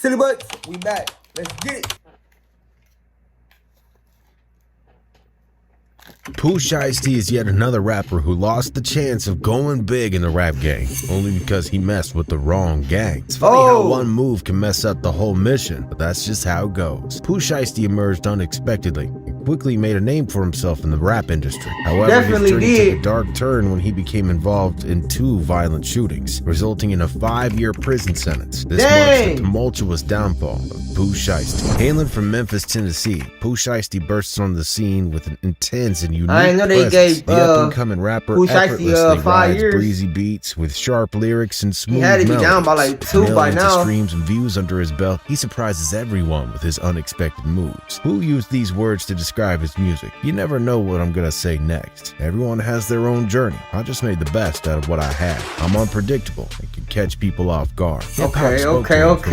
Silly butts, we back. Let's get it. Pooh Shiesty is yet another rapper who lost the chance of going big in the rap game, only because he messed with the wrong gang. It's funny how one move can mess up the whole mission, but that's just how it goes. Pooh Shiesty emerged unexpectedly and quickly made a name for himself in the rap industry. However, his journey took a dark turn when he became involved in 2 violent shootings, resulting in a 5-year prison sentence. This marks the tumultuous downfall of Pooh Shiesty. Hailing from Memphis, Tennessee, Pooh Shiesty bursts on the scene with an intense and unique presence. The up-and-coming rapper effortlessly rides breezy beats with sharp lyrics and smooth melodies. He had to be down by like 2 by now. Streams and views under his belt, he surprises everyone with his unexpected moves. Pooh used these words to describe his music. You never know what I'm gonna say next. Everyone has their own journey. I just made the best out of what I had. I'm unpredictable and can catch people off guard. Okay. From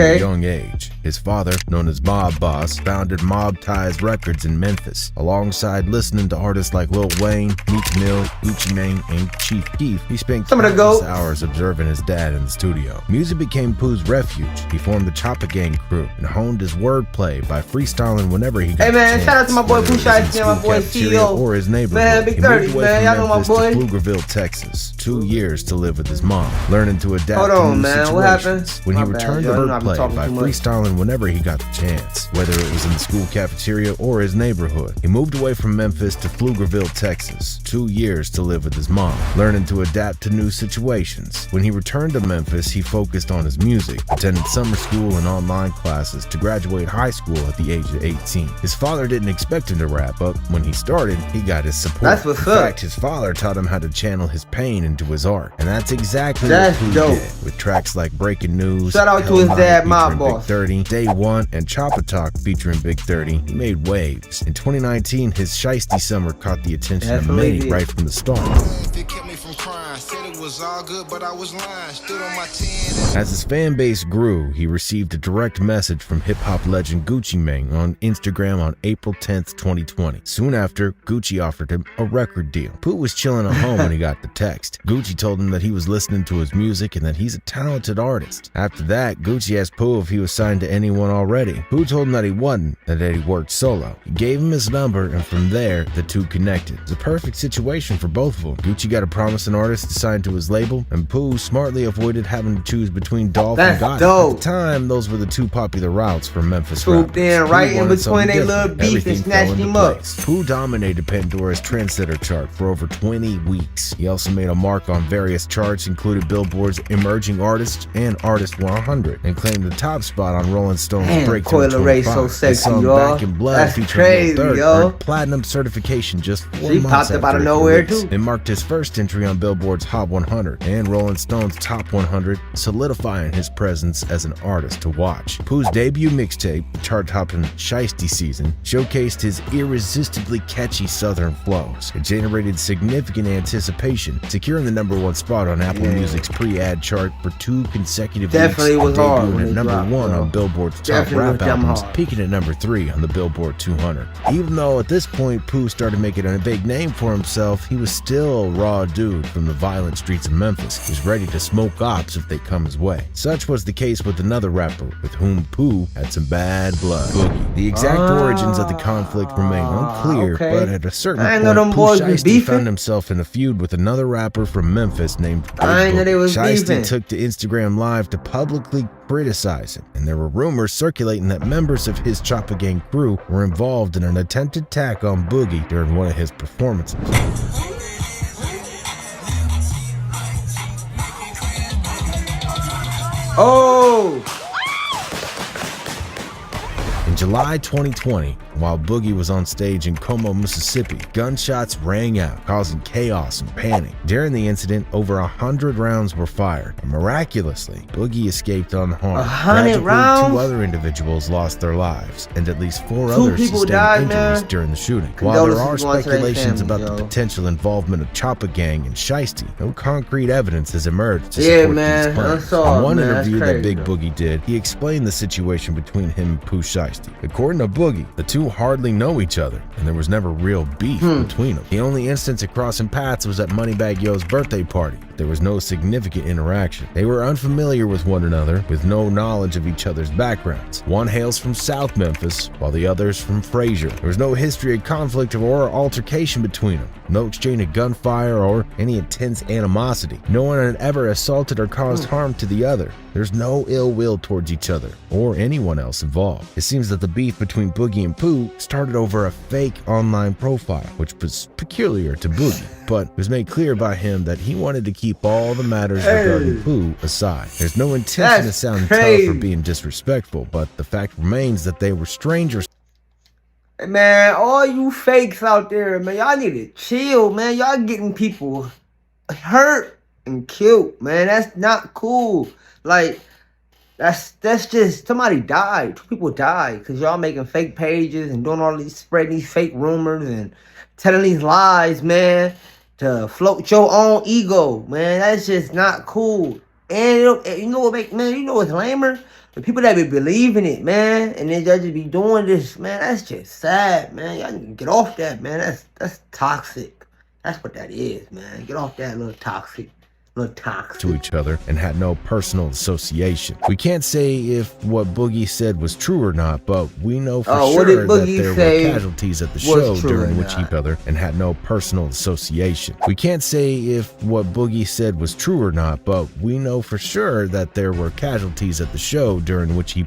a young age. His father, known as Mob Boss, founded Mob Ties Records in Memphis. Alongside listening to artists like Lil Wayne, Meek Mill, Gucci Mane, and Chief Keef, he spent countless hours observing his dad in the studio. Music became Pooh's refuge. He formed the Choppa Gang crew and honed his wordplay by freestyling whenever he got a chance. Shout out to my boy Pooh Shiesty and my boy CEO. Or his neighborhood. Man, Big 30, man. Y'all know my boy. To Pflugerville, Texas. 2 years to live with his mom, learning to adapt to new situations. What happened? When he returned to wordplay by freestyling whenever he got the chance, whether it was in the school cafeteria or his neighborhood. He moved away from Memphis to Pflugerville, Texas. 2 years to live with his mom, learning to adapt to new situations. When he returned to Memphis, he focused on his music, attended summer school and online classes to graduate high school at the age of 18. His father didn't expect him to rap, but when he started, he got his support. That's what's up. In fact, his father taught him how to channel his pain into his art, and that's exactly what he did. With tracks like Breaking News, shout out to his dad, Mob Boss, Big 30, Day One, and Choppa Talk featuring Big 30, he made waves. In 2019, his Shiesty summer caught the attention of many right from the start. As his fan base grew, he received a direct message from hip-hop legend Gucci Mane on Instagram on April 10th, 2020. Soon after, Gucci offered him a record deal. Pooh was chilling at home when he got the text. Gucci told him that he was listening to his music and that he's a talented artist. After that, Gucci asked Pooh if he was signed to anyone already. Pooh told him that he wasn't, and that he worked solo. He gave him his number, and from there, the two connected. It's a perfect situation for both of them. Gucci got a promising artist to sign to his label, and Pooh smartly avoided having to choose between Dolph and Gotti. At the time, those were the 2 popular routes for Memphis rappers. Right in between they little beef and snatched him up. Pooh dominated Pandora's trendsetter chart for over 20 weeks. He also made a mark on various charts, including Billboard's Emerging Artists and Artist 100, and claimed the top spot on Rolling Stone's Breakthrough 25. So sexy, Back in Blood featuring Lil Durk earned platinum certification just 4 months after its release. It marked his first entry on Billboard's Hot 100 and Rolling Stone's Top 100, solidifying his presence as an artist to watch. Pooh's debut mixtape, chart-topping Shiesty Season, showcased his irresistibly catchy southern flows. It generated significant anticipation, securing the #1 spot on Apple Music's pre-ad chart for 2 consecutive weeks. Debuting at #1 on Billboard's top rap albums, peaking at #3 on the Billboard 200. Even though at this point Pooh started making a big name for himself, he was still a raw dude from the violent streets of Memphis, who's ready to smoke ops if they come his way. Such was the case with another rapper with whom Pooh had some bad blood, Boogie. The exact origins of the conflict remain unclear, but at a certain point, Pooh Shiesty found himself in a feud with another rapper from Memphis named Boogie. Shiesty took to Instagram Live to publicly criticize him, and there were rumors circulating that members of his Choppa Gang crew were involved in an attempted attack on Boogie during one of his performances. In July 2020, while Boogie was on stage in Como, Mississippi, gunshots rang out, causing chaos and panic. During the incident, over 100 rounds were fired, and miraculously, Boogie escaped unharmed. 100 rounds? 2 other individuals lost their lives, and at least 4 others sustained injuries during the shooting. While there are speculations about the potential involvement of Choppa Gang and Shiesty, no concrete evidence has emerged to support these claims. In one interview that Big Boogie did, he explained the situation between him and Pooh Shiesty. According to Boogie, the 2 hardly know each other, and there was never real beef between them. The only instance of crossing paths was at Moneybagg Yo's birthday party, but there was no significant interaction. They were unfamiliar with one another, with no knowledge of each other's backgrounds. One hails from South Memphis, while the other's from Frazier. There was no history of conflict or altercation between them, no exchange of gunfire or any intense animosity. No one had ever assaulted or caused harm to the other. There's no ill will towards each other or anyone else involved. It seems that the beef between Boogie and Pooh started over a fake online profile, which was peculiar to Boogie, but it was made clear by him that he wanted to keep all the matters regarding Pooh aside. There's no intention to sound tough or being disrespectful, but the fact remains that they were strangers. Hey, man, all you fakes out there, man, y'all need to chill, man. Y'all getting people hurt and killed, man. That's not cool. Like, that's just, somebody died. 2 people died because y'all making fake pages and doing all these, spreading these fake rumors and telling these lies, man, to float your own ego, man. That's just not cool. And you know what, man, you know what's lamer? The people that be believing it, man, and then y'all just be doing this, man, that's just sad, man. Y'all need to get off that, man. That's toxic. That's what that is, man. Get off that little toxic. To each other and had no personal association. We can't say if what Boogie said was true or not, but we know for sure that there were casualties at the show during which each other and had no personal association. We can't say if what Boogie said was true or not, but we know for sure that there were casualties at the show during which he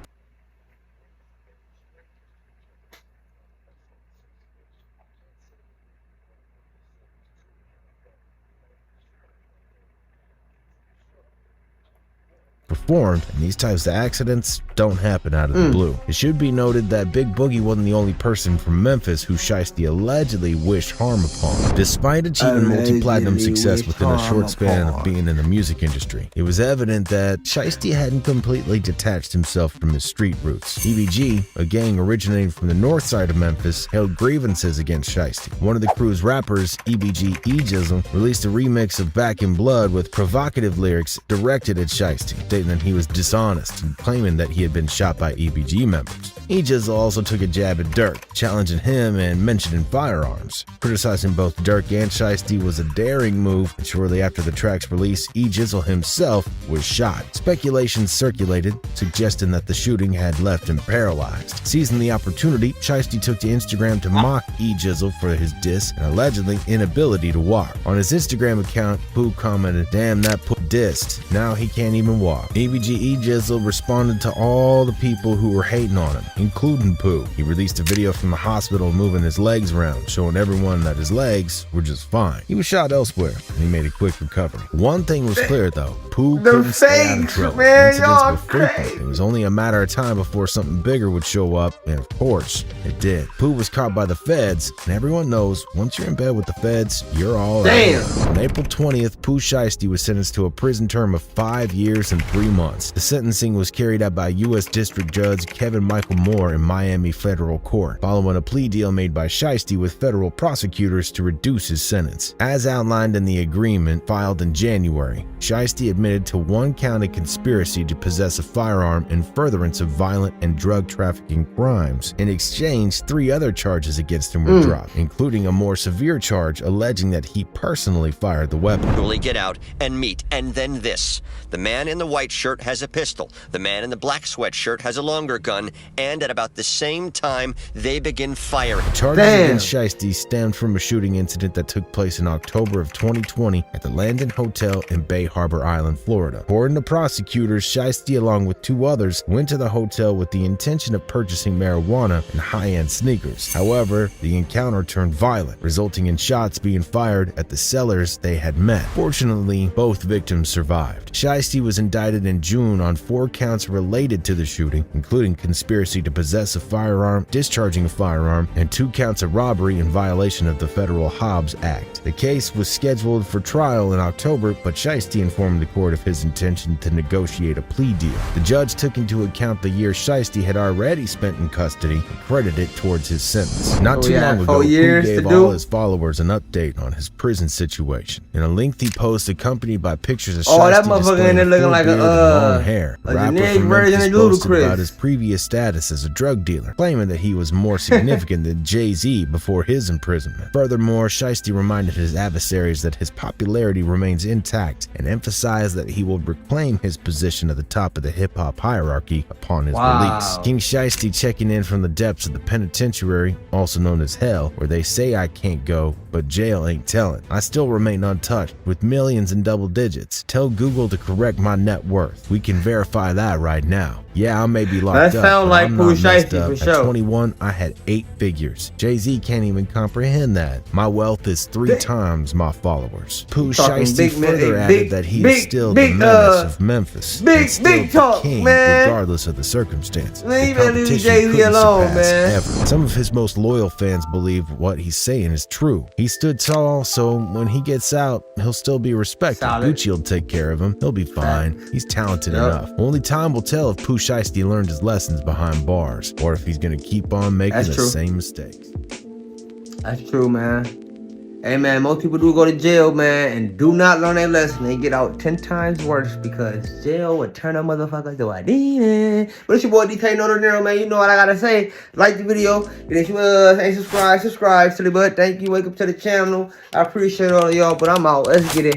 performed, and these types of accidents don't happen out of the blue. It should be noted that Big Boogie wasn't the only person from Memphis who Shiesty allegedly wished harm upon. Despite achieving multi-platinum success within a short span of being in the music industry, it was evident that Shiesty hadn't completely detached himself from his street roots. EBG, a gang originating from the north side of Memphis, held grievances against Shiesty. One of the crew's rappers, EBG E-Jizzle, released a remix of Back in Blood with provocative lyrics directed at Shiesty, stating that he was dishonest and claiming that he had been shot by EBG members. E-Jizzle also took a jab at Durk, challenging him and mentioning firearms. Criticizing both Durk and Shiesty was a daring move, and shortly after the track's release, E-Jizzle himself was shot. Speculation circulated, suggesting that the shooting had left him paralyzed. Seizing the opportunity, Shiesty took to Instagram to mock E-Jizzle for his diss and allegedly inability to walk. On his Instagram account, Pooh commented, "Damn, that Pooh dissed. Now he can't even walk." EBG E-Jizzle responded to all the people who were hating on him, including Pooh. He released a video from the hospital moving his legs around, showing everyone that his legs were just fine. He was shot elsewhere, and he made a quick recovery. One thing was clear though, Pooh couldn't stay out of trouble. Incidents were frequent. It was only a matter of time before something bigger would show up, and of course, it did. Pooh was caught by the feds, and everyone knows once you're in bed with the feds, you're all right. On April 20th, Pooh Shiesty was sentenced to a prison term of 5 years and 3 months. The sentencing was carried out by U.S. District Judge Kevin Michael Moore in Miami Federal Court, following a plea deal made by Shiesty with federal prosecutors to reduce his sentence. As outlined in the agreement filed in January, Shiesty admitted to 1 count of conspiracy to possess a firearm in furtherance of violent and drug trafficking crimes. In exchange, 3 other charges against him were dropped, including a more severe charge alleging that he personally fired the weapon. Get out and meet, and then this. The man in the white shirt has a pistol. The man in the black sweatshirt has a longer gun, and at about the same time, they begin firing. Charges against Shiesty stemmed from a shooting incident that took place in October of 2020 at the Landon Hotel in Bay Harbor Island, Florida. According to prosecutors, Shiesty, along with 2 others, went to the hotel with the intention of purchasing marijuana and high-end sneakers. However, the encounter turned violent, resulting in shots being fired at the sellers they had met. Fortunately, both victims survived. Shiesty was indicted in June on 4 counts related to the shooting, including conspiracy to possess a firearm, discharging a firearm, and 2 counts of robbery in violation of the Federal Hobbs Act. The case was scheduled for trial in October, but Shiesty informed the court of his intention to negotiate a plea deal. The judge took into account the year Shiesty had already spent in custody and credited it towards his sentence. Not too long ago, Pooh gave all his followers an update on his prison situation. In a lengthy post accompanied by pictures of Shiesty displaying full beard and long hair, the rapper from Memphis posted about his previous status status as a drug dealer, claiming that he was more significant than Jay-Z before his imprisonment. Furthermore, Shiesty reminded his adversaries that his popularity remains intact and emphasized that he will reclaim his position at the top of the hip-hop hierarchy upon his release. King Shiesty checking in from the depths of the penitentiary, also known as hell, where they say I can't go, but jail ain't telling. I still remain untouched, with millions in double digits. Tell Google to correct my net worth. We can verify that right now. Yeah, I may be locked up, sound but like I'm Pooh not messed Shiesty up. for At sure. 21, I had 8 figures. Jay-Z can't even comprehend that. My wealth is 3 times my followers. Pooh Shiesty further added that he is still the menace of Memphis, and still the king, regardless of the circumstances. Man, The you better leave competition Jay-Z couldn't alone, surpass man. ever. Some of his most loyal fans believe what he's saying is true. He stood tall, so when he gets out, he'll still be respected. Solid. Gucci will take care of him. He'll be fine. He's talented enough. Only time will tell if Pooh Shiesty learned his lessons behind bars, or if he's gonna keep on making the same mistakes. That's true, man. Hey, man, most people do go to jail, man, and do not learn their lesson. They get out 10 times worse because jail would turn a motherfucker to a demon. But it's your boy DtaeNoDinero, man. You know what I gotta say. Like the video. And if you ain't subscribed to the butt. Thank you. Wake up to the channel. I appreciate all of y'all, but I'm out. Let's get it.